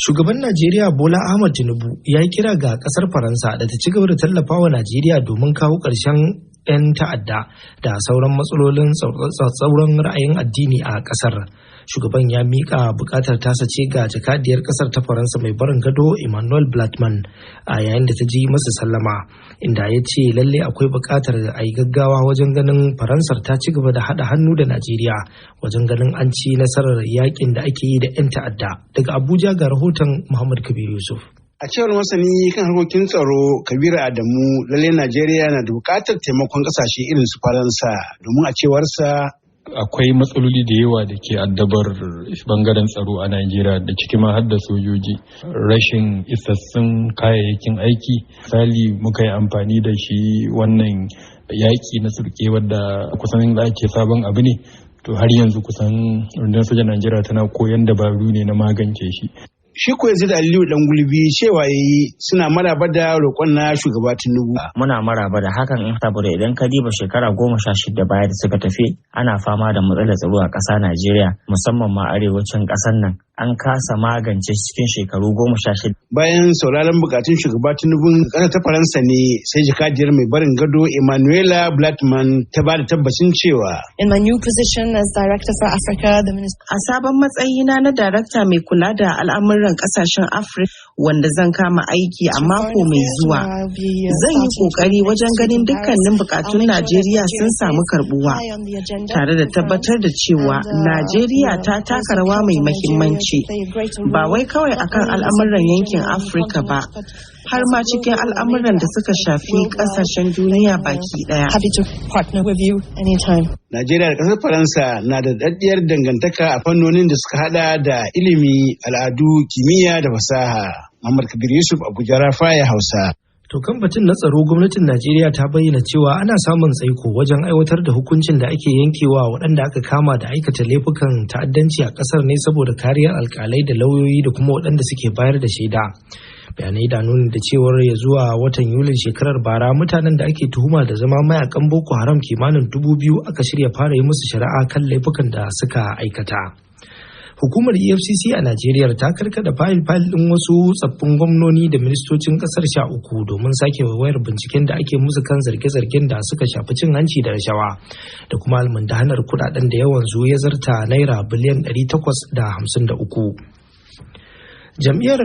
Shugaban Najeriya Bola Ahmed Tinubu ya yi kira ga kasar Faransa da ta ci gaba da tallafawa Najeriya domin kawo ƙarshen 'yan ta'adda da sauran matsalolin tsatsauran ra'ayin addini a kasar. Shugaban ya miƙa buƙatar tasa ce ga jakadiyar kasar ta Faransa mai barin gado Emmanuel Blattman a yayin da ta ji masa sallama, inda ya ce lalle akwai buƙatar a yi gaggawa wajen ganin Faransar ta ci gaba da haɗa hannu da Najeriya wajen ganin an ci nasarar yakin da ake yi da 'yan ta'adda. Daga Abuja ga rahoton Muhammad Kabir Yusuf. A cewar masani kan harkokin tsaro Kabiru Adamu, lalle Najeriya na da buƙatar taimakon ƙasashe irin su Faransa domin a cewarsa akwai matsaloli da yawa da ke addabar bangaren tsaro a Najeriya da ciki ma har da sojoji. Rashin isassun kayayyakin aiki. Misali muka yi amfani da shi wannan yaƙi na surke wadda kusan da ake sabon abu ne. To har yanzu kusan rundunar sojan Najeriya tana koyon dabaru ne na magance shi. Shi ko yanzu da Aliyu dan gulbi cewa yayi suna maraba da roƙon na shugaba Tinubu. Muna maraba da hakan saboda idan ka diba shekara 16 baya da suka tafi ana fama da matsalar tsaro a ƙasa Najeriya musamman ma arewacin ƙasar nan. An kasa magance cikin shekaru 16. Bayan sauraron bukatun shugaba Tinubu, ƙasar ta Faransa ne sai jakadiyar mai barin gado Emmanuela Blattman ta ba da tabbacin cewa. In my new position as Director for Africa, a sabon matsayina na darakta mai kula da al'amuran ƙasashen Afirka wanda zan kama aiki a mako mai zuwa. Zan yi ƙoƙari wajen ganin dukkanin bukatun Najeriya sun samu karbuwa, tare da tabbatar da cewa Najeriya ta taka rawa mai muhimmanci. Ba wai kawai akan al'amuran yankin Afirka ba, har ma cikin al'amuran da suka shafi kasashen duniya baki daya. Najeriya da ƙasar Faransa na da daɗaɗɗiyar dangantaka a fannonin da suka hada da ilimi, al'adu, kimiyya da fasaha. Muhammad Kabir Yusuf, Abuja, Rafaya, Hausa. To kan batun na tsaro, gwamnatin Najeriya ta bayyana cewa ana samun tsaiko wajen aiwatar da hukuncin da ake yankewa waɗanda aka kama da aikata laifukan ta'addanci a ƙasar ne saboda kariyar alƙalai da lauyoyi da kuma waɗanda suke bayar da shaida. Bayanai da nuni da cewar ya zuwa watan Yulin shekarar bara mutanen da ake tuhuma da zama mayakan Boko Haram kimanin 2,000 aka shirya fara yi musu shari'a kan laifukan da suka aikata. Hukumar EFCC a Najeriya ta karkada fayil ɗin wasu tsaffin gwamnoni da ministocin ƙasar 13 domin sake wayar binciken da ake musu kan zarge-zargen da suka shafi cin hanci da rashawa da kuma almundahanar kuɗaɗen da yawan su ya zarta naira biliyan 853. Jam'iyyar